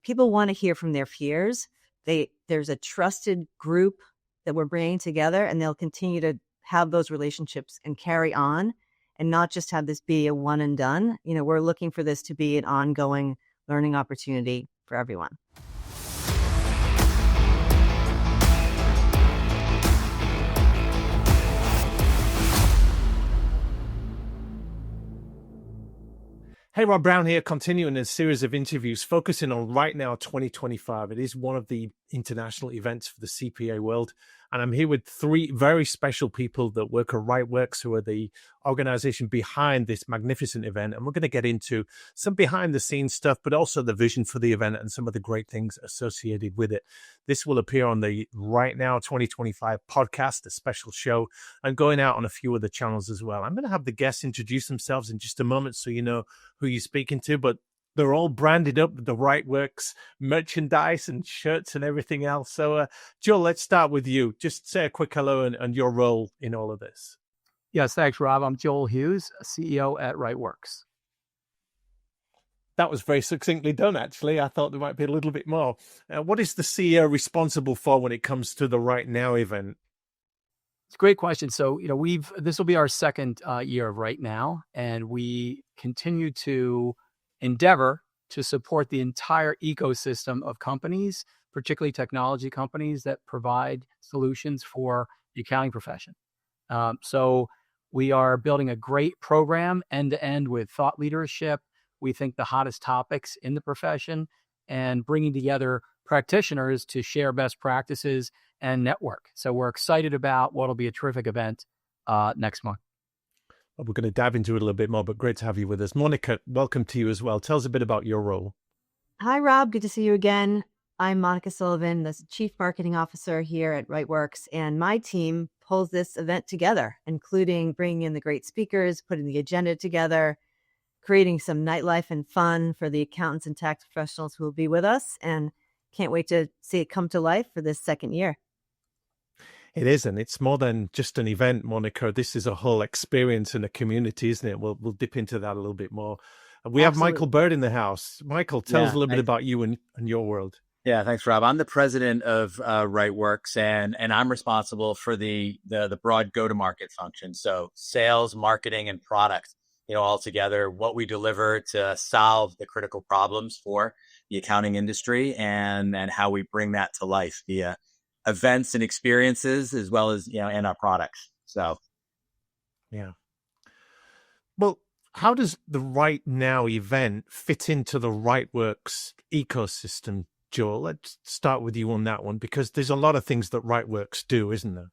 people want to hear from their peers. There's a trusted group that we're bringing together, and they'll continue to have those relationships and carry on, and not just have this be a one and done. We're looking for this to be an ongoing learning opportunity for everyone. Hey, Rob Brown here, continuing a series of interviews focusing on RightNOW 2025. It is one of the international events for the CPA world. And I'm here with three very special people that work at Rightworks, who are the organization behind this magnificent event. And we're going to get into some behind the scenes stuff, but also the vision for the event and some of the great things associated with it. This will appear on the RightNOW 2025 podcast, a special show, and going out on a few other channels as well. I'm going to have the guests introduce themselves in just a moment so you know who you're speaking to, but they're all branded up with the Rightworks merchandise and shirts and everything else. So, Joel, let's start with you. Just say a quick hello and your role in all of this. Yes, thanks, Rob. I'm Joel Hughes, CEO at Rightworks. That was very succinctly done, actually. I thought there might be a little bit more. What is the CEO responsible for when it comes to the RightNOW event? It's a great question. So, this will be our second year of RightNOW, and we continue to endeavor to support the entire ecosystem of companies, particularly technology companies that provide solutions for the accounting profession. So we are building a great program end-to-end with thought leadership. We think the hottest topics in the profession, and bringing together practitioners to share best practices and network. So we're excited about what'll be a terrific event next month. We're going to dive into it a little bit more, but great to have you with us. Monica, welcome to you as well. Tell us a bit about your role. Hi, Rob. Good to see you again. I'm Monica Sullivan, the Chief Marketing Officer here at Rightworks, and my team pulls this event together, including bringing in the great speakers, putting the agenda together, creating some nightlife and fun for the accountants and tax professionals who will be with us, and can't wait to see it come to life for this second year. It isn't. It's more than just an event, Monica. This is a whole experience in a community, isn't it? We'll dip into that a little bit more. We have Michael Bird in the house. Michael, tell us a little bit about you and your world. Yeah, thanks, Rob. I'm the president of Rightworks, and I'm responsible for the broad go-to-market function. So sales, marketing, and product, all together, what we deliver to solve the critical problems for the accounting industry, and how we bring that to life via events and experiences, as well as, and our products. So, yeah. Well, how does the RightNOW event fit into the Rightworks ecosystem, Joel? Let's start with you on that one, because there's a lot of things that Rightworks do, isn't there?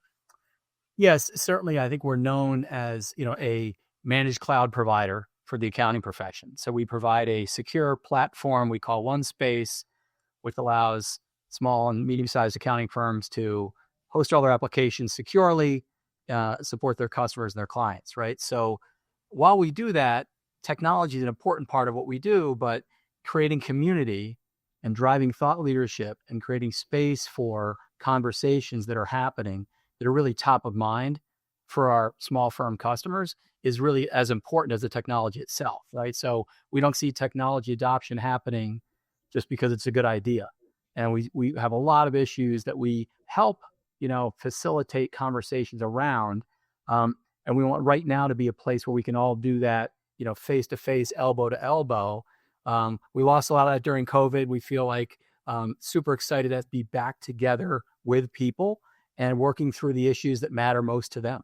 Yes, certainly. I think we're known as, a managed cloud provider for the accounting profession. So we provide a secure platform we call OneSpace, which allows small and medium-sized accounting firms to host all their applications securely, support their customers and their clients, right? So while we do that, technology is an important part of what we do, but creating community and driving thought leadership and creating space for conversations that are happening that are really top of mind for our small firm customers is really as important as the technology itself, right? So we don't see technology adoption happening just because it's a good idea. And we have a lot of issues that we help, facilitate conversations around. And we want RightNOW to be a place where we can all do that, face to face, elbow to elbow. We lost a lot of that during COVID. We feel like super excited to be back together with people and working through the issues that matter most to them.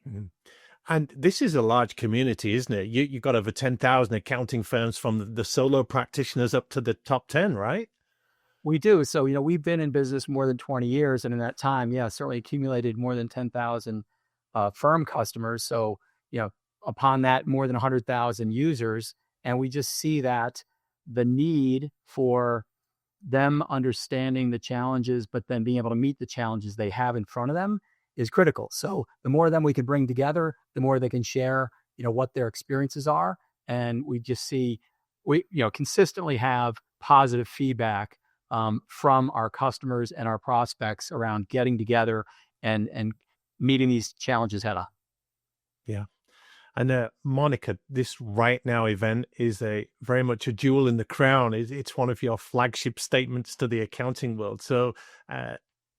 Mm-hmm. And this is a large community, isn't it? You've got over 10,000 accounting firms, from the solo practitioners up to the top 10, right? We do. So, we've been in business more than 20 years. And in that time, certainly accumulated more than 10,000 firm customers. So, upon that, more than 100,000 users. And we just see that the need for them understanding the challenges, but then being able to meet the challenges they have in front of them is critical. So the more of them we can bring together, the more they can share, what their experiences are. And we just see, we consistently have positive feedback from our customers and our prospects around getting together and meeting these challenges head on. Yeah. And Monica, this Right Now event is very much a jewel in the crown. It's one of your flagship statements to the accounting world. So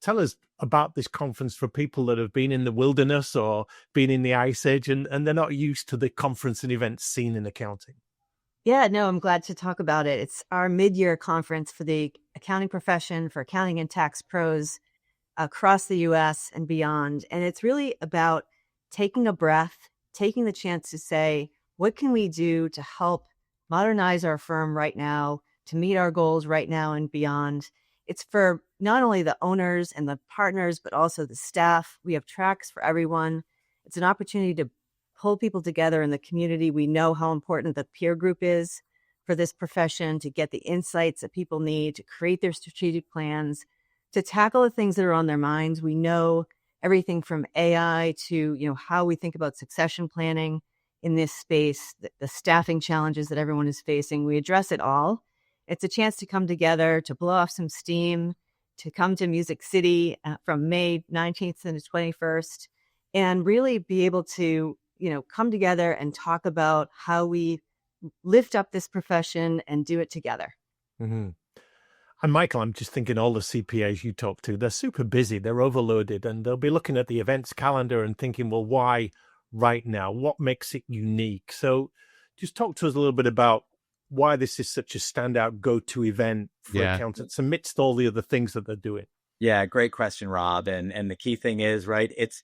tell us about this conference for people that have been in the wilderness or been in the ice age and they're not used to the conference and event scene in accounting. Yeah, no, I'm glad to talk about it. It's our mid-year conference for the accounting profession, for accounting and tax pros across the US and beyond. And it's really about taking a breath, taking the chance to say, what can we do to help modernize our firm right now, to meet our goals right now and beyond? It's for not only the owners and the partners, but also the staff. We have tracks for everyone. It's an opportunity to pull people together in the community. We know how important the peer group is for this profession, to get the insights that people need, to create their strategic plans, to tackle the things that are on their minds. We know everything from AI to, how we think about succession planning in this space, the staffing challenges that everyone is facing. We address it all. It's a chance to come together, to blow off some steam, to come to Music City from May 19th to the 21st, and really be able to come together and talk about how we lift up this profession and do it together. Mm-hmm. And Michael, I'm just thinking all the CPAs you talk to, they're super busy, they're overloaded, and they'll be looking at the events calendar and thinking, well, why right now? What makes it unique? So just talk to us a little bit about why this is such a standout go-to event for accountants amidst all the other things that they're doing. Yeah, great question, Rob. And the key thing is, right, it's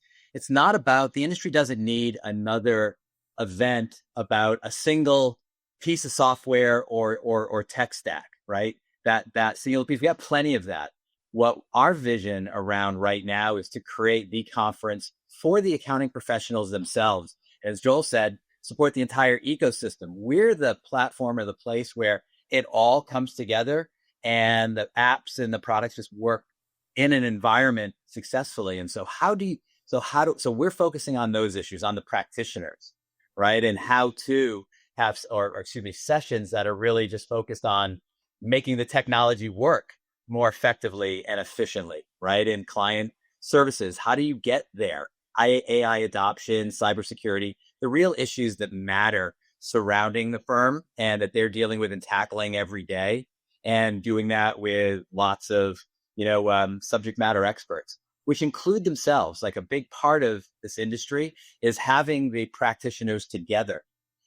not about, the industry doesn't need another event about a single piece of software or tech stack, right? That single piece. We have plenty of that. What our vision around right now is to create the conference for the accounting professionals themselves. As Joel said, support the entire ecosystem. We're the platform or the place where it all comes together and the apps and the products just work in an environment successfully. And so so we're focusing on those issues, on the practitioners, right? And how to have, sessions that are really just focused on making the technology work more effectively and efficiently, right? In client services, how do you get there? AI adoption, cybersecurity, the real issues that matter surrounding the firm and that they're dealing with and tackling every day, and doing that with lots of, subject matter experts, which include themselves. Like a big part of this industry is having the practitioners together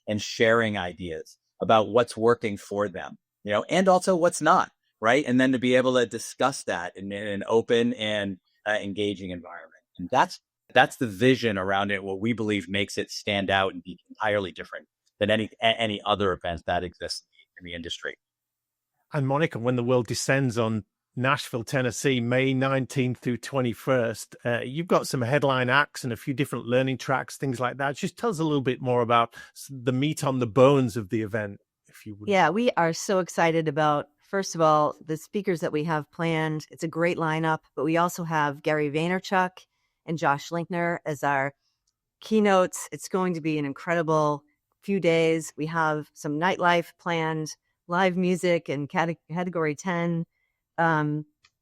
and sharing ideas about what's working for them, and also what's not, right? And then to be able to discuss that in an open and engaging environment. And that's the vision around it, what we believe makes it stand out and be entirely different than any other event that exists in the industry. And Monica, when the world descends on Nashville, Tennessee, May 19th through 21st, you've got some headline acts and a few different learning tracks, things like that. Just tell us a little bit more about the meat on the bones of the event, if you would. Yeah, we are so excited about, first of all, the speakers that we have planned. It's a great lineup, but we also have Gary Vaynerchuk and Josh Linkner as our keynotes. It's going to be an incredible few days. We have some nightlife planned, live music and category 10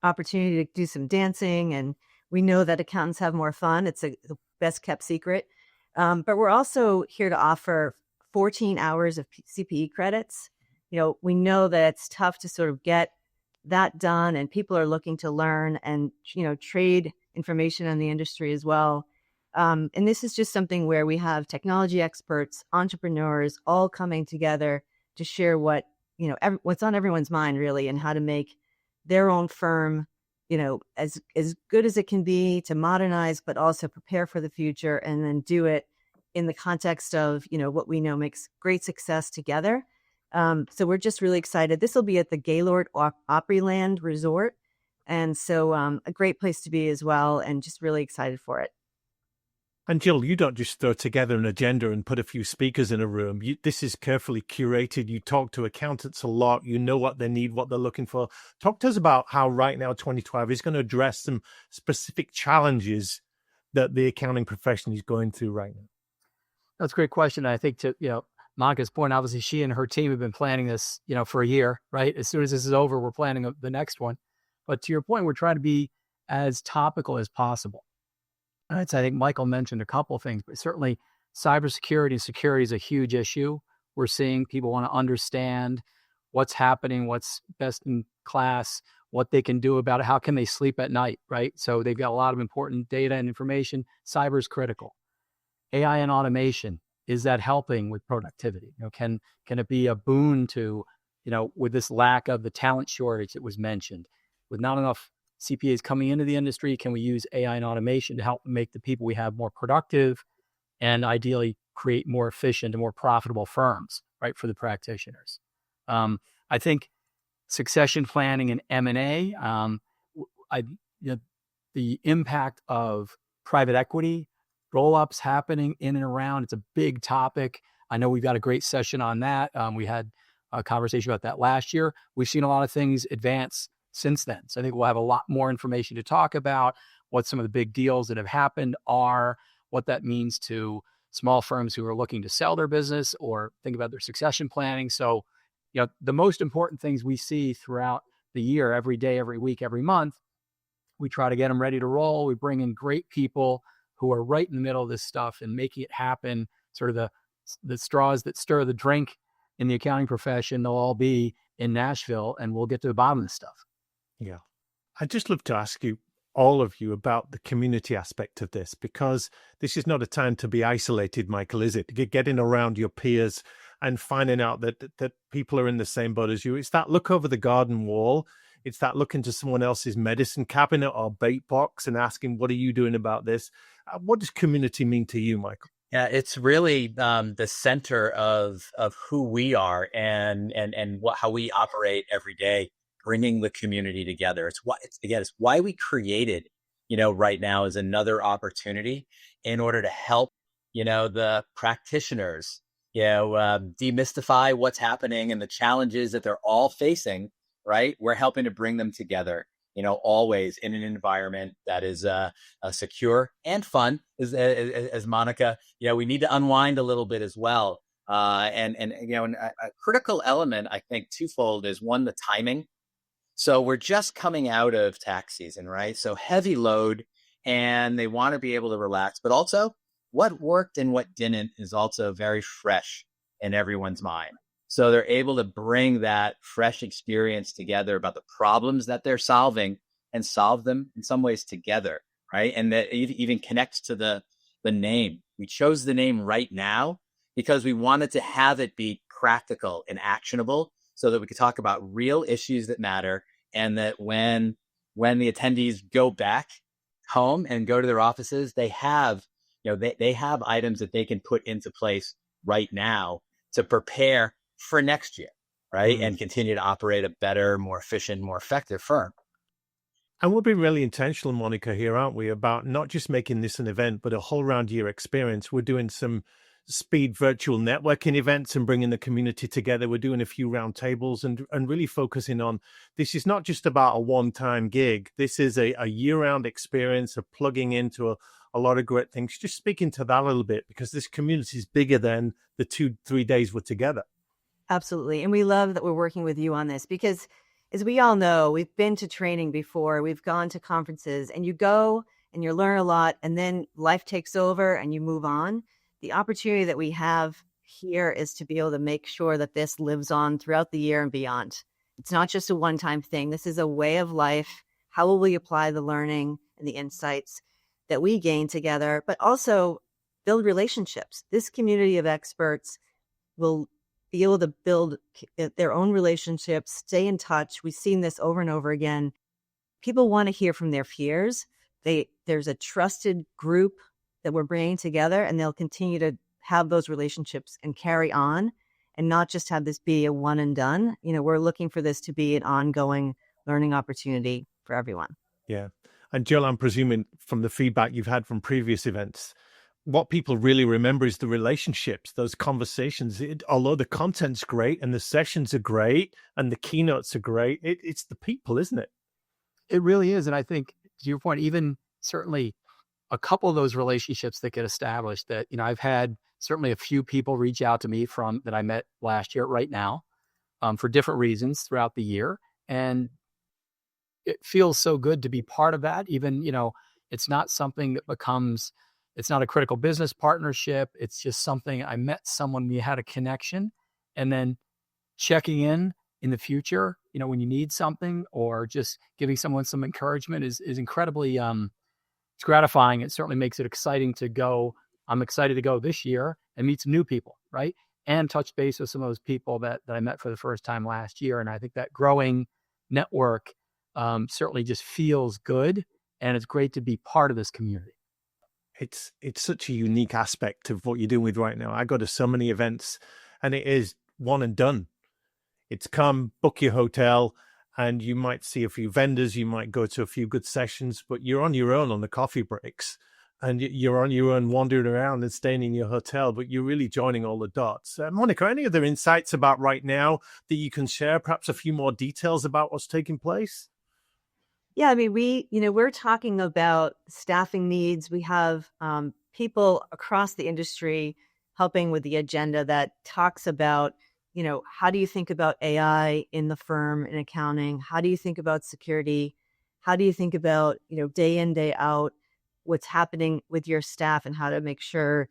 opportunity to do some dancing. And we know that accountants have more fun. It's the best kept secret. But we're also here to offer 14 hours of CPE credits. We know that it's tough to sort of get that done, and people are looking to learn and, trade information in the industry as well. And this is just something where we have technology experts, entrepreneurs, all coming together to share what's on everyone's mind, really, and how to make their own firm, as good as it can be, to modernize, but also prepare for the future, and then do it in the context of, what we know makes great success together. So we're just really excited. This will be at the Gaylord Opryland Resort. And so a great place to be as well, and just really excited for it. And Jill, you don't just throw together an agenda and put a few speakers in a room. This is carefully curated. You talk to accountants a lot. You know what they need, what they're looking for. Talk to us about how RightNow 2025 is going to address some specific challenges that the accounting profession is going through right now. That's a great question. I think to, Monica's point, obviously she and her team have been planning this, for a year, right? As soon as this is over, we're planning the next one. But to your point, we're trying to be as topical as possible. Right? So I think Michael mentioned a couple of things, but certainly cybersecurity and security is a huge issue. We're seeing people want to understand what's happening, what's best in class, what they can do about it, how can they sleep at night, right? So they've got a lot of important data and information. Cyber is critical. AI and automation, is that helping with productivity? Can it be a boon to, with this lack of the talent shortage that was mentioned, with not enough CPAs coming into the industry, can we use AI and automation to help make the people we have more productive and ideally create more efficient and more profitable firms, right, for the practitioners? I think succession planning and M&A, the impact of private equity, roll-ups happening in and around, it's a big topic. I know we've got a great session on that. We had a conversation about that last year. We've seen a lot of things advance since then. So I think we'll have a lot more information to talk about, what some of the big deals that have happened are, what that means to small firms who are looking to sell their business or think about their succession planning. So, the most important things we see throughout the year, every day, every week, every month, we try to get them ready to roll. We bring in great people who are right in the middle of this stuff and making it happen, sort of the straws that stir the drink in the accounting profession. They'll all be in Nashville, and we'll get to the bottom of this stuff. Yeah. I'd just love to ask you, all of you, about the community aspect of this, because this is not a time to be isolated, Michael, is it? Getting around your peers and finding out that people are in the same boat as you. It's that look over the garden wall. It's that look into someone else's medicine cabinet or bait box and asking, what are you doing about this? What does community mean to you, Michael? Yeah, it's really the center of who we are and how we operate every day, bringing the community together. It's why we created, Right Now is another opportunity in order to help, the practitioners, demystify what's happening and the challenges that they're all facing, right? We're helping to bring them together, always in an environment that is secure and fun, as Monica, we need to unwind a little bit as well. And a critical element, I think, twofold is one, the timing. So we're just coming out of tax season, right? So heavy load, and they want to be able to relax, but also what worked and what didn't is also very fresh in everyone's mind. So they're able to bring that fresh experience together about the problems that they're solving and solve them in some ways together, right? And that even connects to the name. We chose the name Right Now because we wanted to have it be practical and actionable so that we could talk about real issues that matter, and that when the attendees go back home and go to their offices, they have, they have items that they can put into place right now to prepare for next year, right? And continue to operate a better, more efficient, more effective firm. And we're being really intentional, Monica, here, aren't we, about not just making this an event, but a whole round year experience. We're doing some speed virtual networking events and bringing the community together. We're doing a few round tables and really focusing on, this is not just about a one-time gig. This is a year-round experience of plugging into a lot of great things. Just speaking to that a little bit, because this community is bigger than the 2-3 days we're together. Absolutely. And we love that we're working with you on this because, as we all know, we've been to training before, we've gone to conferences, and you go and you learn a lot, and then life takes over and you move on. The opportunity that we have here is to be able to make sure that this lives on throughout the year and beyond. It's not just a one-time thing. This is a way of life. How will we apply the learning and the insights that we gain together, but also build relationships? This community of experts will be able to build their own relationships, stay in touch. We've seen this over and over again. People want to hear from their peers. There's a trusted group that we're bringing together, and they'll continue to have those relationships and carry on, and not just have this be a one and done. We're looking for this to be an ongoing learning opportunity for everyone. Yeah. And Jill, I'm presuming from the feedback you've had from previous events, what people really remember is the relationships, those conversations. Although the content's great and the sessions are great and the keynotes are great, it's the people, isn't it? It really is. And I think, to your point, even certainly a couple of those relationships that get established that, I've had certainly a few people reach out to me from that I met last year at Right Now for different reasons throughout the year. And it feels so good to be part of that. Even, it's not something that becomes, It's not a critical business partnership. It's just something I met someone, we had a connection, and then checking in the future, when you need something, or just giving someone some encouragement is incredibly, it's gratifying. It certainly makes it exciting to go. I'm excited to go this year and meet some new people, right? And touch base with some of those people that I met for the first time last year. And I think that growing network certainly just feels good. And it's great to be part of this community. It's such a unique aspect of what you're doing with Right Now. I go to so many events and it is one and done. It's come, book your hotel, and you might see a few vendors, you might go to a few good sessions, but you're on your own on the coffee breaks, and you're on your own wandering around and staying in your hotel, but you're really joining all the dots. Monica, any other insights about Right Now that you can share? Perhaps a few more details about what's taking place? Yeah, I mean, we're talking about staffing needs. We have people across the industry helping with the agenda that talks about, how do you think about AI in the firm in accounting? How do you think about security? How do you think about, day in, day out, what's happening with your staff and how to make sure,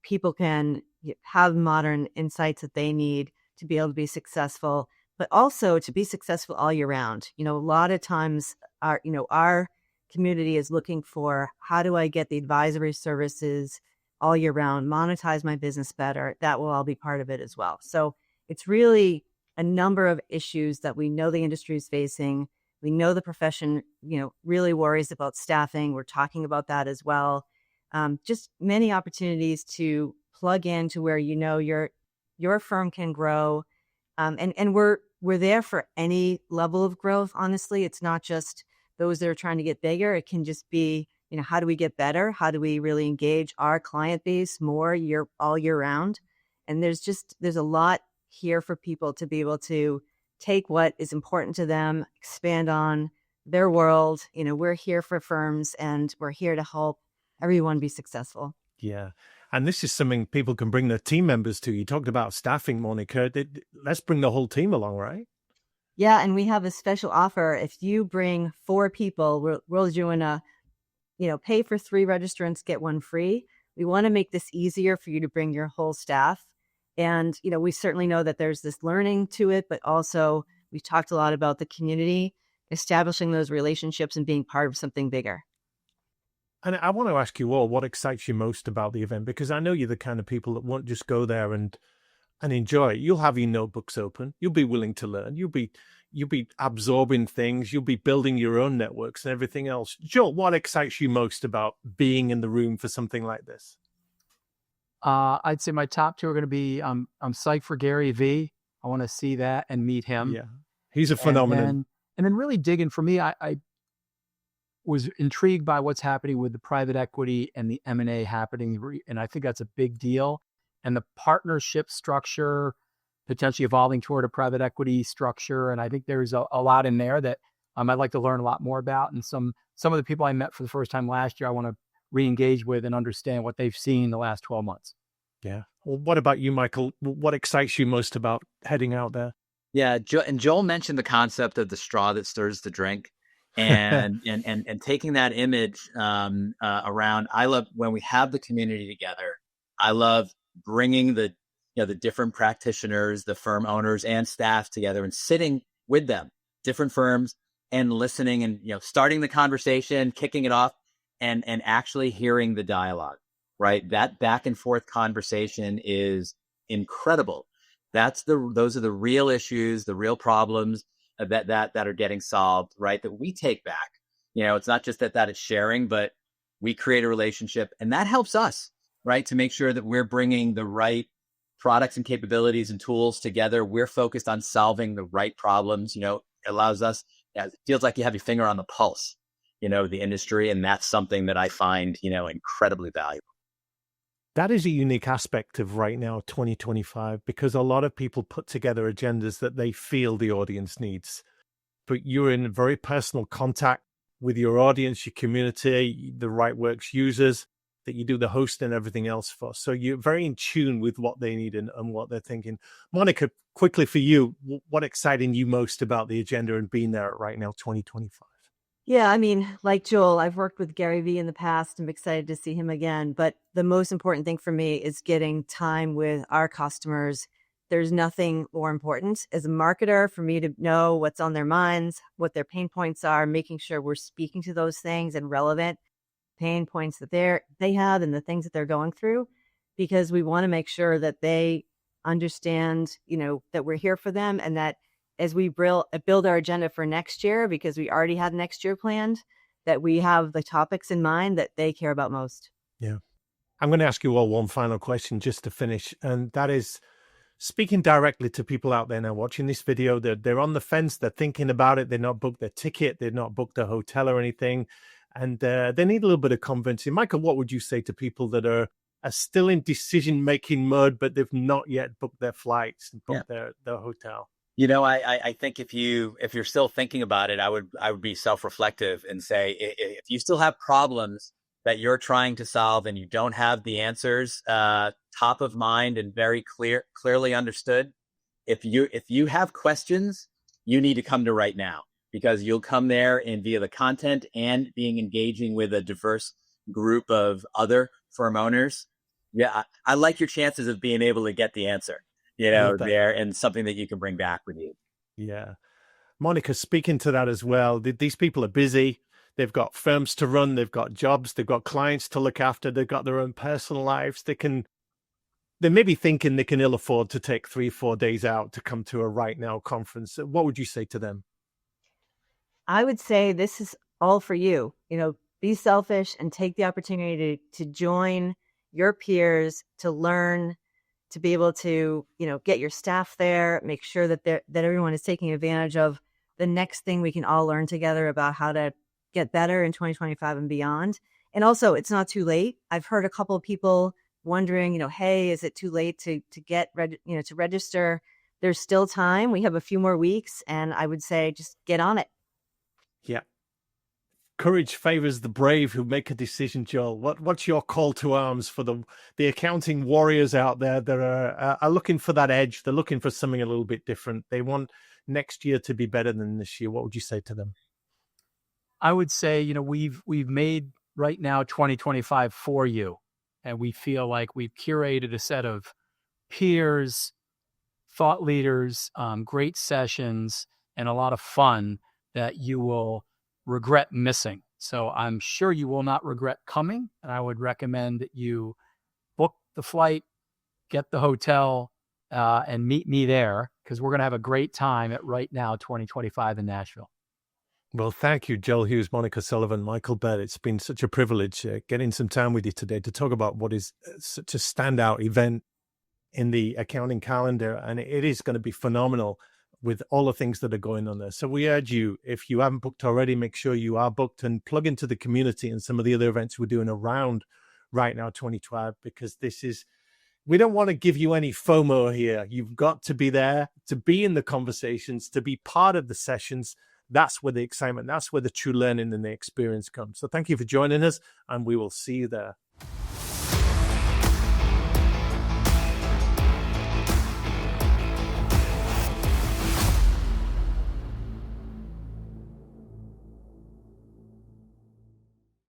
people can have modern insights that they need to be able to be successful, but also to be successful all year round. A lot of times our community is looking for, how do I get the advisory services all year round, monetize my business better? That will all be part of it as well. So it's really a number of issues that we know the industry is facing. We know the profession, really worries about staffing. We're talking about that as well. Just many opportunities to plug into where your firm can grow. And we're there for any level of growth. Honestly, it's not just those that are trying to get bigger. It can just be, how do we get better? How do we really engage our client base more all year round? And there's a lot here for people to be able to take what is important to them, expand on their world. We're here for firms, and we're here to help everyone be successful. Yeah. And this is something people can bring their team members to. You talked about staffing, Monica. Let's bring the whole team along, right? Yeah. And we have a special offer. If you bring 4 people, we're doing pay for 3 registrants, get 1 free. We want to make this easier for you to bring your whole staff. And, we certainly know that there's this learning to it, but also we've talked a lot about the community, establishing those relationships and being part of something bigger. And I want to ask you all, what excites you most about the event? Because I know you're the kind of people that won't just go there and enjoy it. You'll have your notebooks open. You'll be willing to learn. You'll be absorbing things. You'll be building your own networks and everything else. Joel, what excites you most about being in the room for something like this? I'd say my top 2 are going to be, I'm psyched for Gary V. I want to see that and meet him. Yeah, he's a phenomenon. And then really digging, for me, I was intrigued by what's happening with the private equity and the M&A happening. And I think that's a big deal. And the partnership structure potentially evolving toward a private equity structure. And I think there's a lot in there that I'd like to learn a lot more about. And some of the people I met for the first time last year, I want to re-engage with and understand what they've seen the last 12 months. Yeah. Well, what about you, Michael? What excites you most about heading out there? Yeah. And Joel mentioned the concept of the straw that stirs the drink. and taking that image around. I love when we have the community together. I love bringing the different practitioners, the firm owners and staff together and sitting with them, different firms, and listening and starting the conversation, kicking it off, and actually hearing the dialogue. Right, that back and forth conversation is incredible. Those are the real issues, the real problems that are getting solved, right? That we take back. It's not just that is sharing, but we create a relationship, and that helps us, right? To make sure that we're bringing the right products and capabilities and tools together. We're focused on solving the right problems. It allows us. It feels like you have your finger on the pulse, the industry, and that's something that I find, incredibly valuable. That is a unique aspect of Right Now 2025, because a lot of people put together agendas that they feel the audience needs. But you're in very personal contact with your audience, your community, the Rightworks users that you do the host and everything else for. So you're very in tune with what they need and what they're thinking. Monica, quickly for you, what exciting you most about the agenda and being there at Right Now 2025? Yeah, I mean, like Joel, I've worked with Gary Vee in the past. I'm excited to see him again. But the most important thing for me is getting time with our customers. There's nothing more important as a marketer for me to know what's on their minds, what their pain points are, making sure we're speaking to those things and relevant pain points that they have and the things that they're going through, because we want to make sure that they understand, that we're here for them, and that as we build our agenda for next year, because we already had next year planned, that we have the topics in mind that they care about most. Yeah. I'm going to ask you all one final question just to finish, and that is speaking directly to people out there now watching this video. They're on the fence, they're thinking about it, they're not booked their ticket, they're not booked a hotel or anything, and they need a little bit of convincing. Michael, what would you say to people that are still in decision-making mode, but they've not yet booked their flights and booked their hotel? I think if you're still thinking about it, I would be self-reflective and say, if you still have problems that you're trying to solve and you don't have the answers top of mind and very clearly understood, if you have questions, you need to come to RightNow, because you'll come there and via the content and being engaging with a diverse group of other firm owners. Yeah, I like your chances of being able to get the answer, there, and something that you can bring back with you. Yeah. Monica, speaking to that as well, these people are busy. They've got firms to run. They've got jobs. They've got clients to look after. They've got their own personal lives. They may be thinking they can ill afford to take 3-4 days out to come to a RightNow conference. What would you say to them? I would say this is all for you. Be selfish and take the opportunity to join your peers, to learn, to be able to, get your staff there, make sure that everyone is taking advantage of the next thing we can all learn together about how to get better in 2025 and beyond. And also, it's not too late. I've heard a couple of people wondering, hey, is it too late to to register? There's still time. We have a few more weeks, and I would say just get on it. Yeah. Courage favors the brave who make a decision, Joel. What's your call to arms for the accounting warriors out there that are looking for that edge? They're looking for something a little bit different. They want next year to be better than this year. What would you say to them? I would say, we've made RightNow 2025 for you, and we feel like we've curated a set of peers, thought leaders, great sessions, and a lot of fun that you will regret missing. So I'm sure you will not regret coming. And I would recommend that you book the flight, get the hotel, and meet me there, because we're going to have a great time at RightNow 2025 in Nashville. Well, thank you, Joel Hughes, Monica Sullivan, Michael Bell. It's been such a privilege getting some time with you today to talk about what is such a standout event in the accounting calendar. And it is going to be phenomenal with all the things that are going on there. So we urge you, if you haven't booked already, make sure you are booked and plug into the community and some of the other events we're doing around RightNow 2012, because we don't want to give you any FOMO here. You've got to be there, to be in the conversations, to be part of the sessions. That's where the excitement, that's where the true learning and the experience comes. So thank you for joining us, and we will see you there.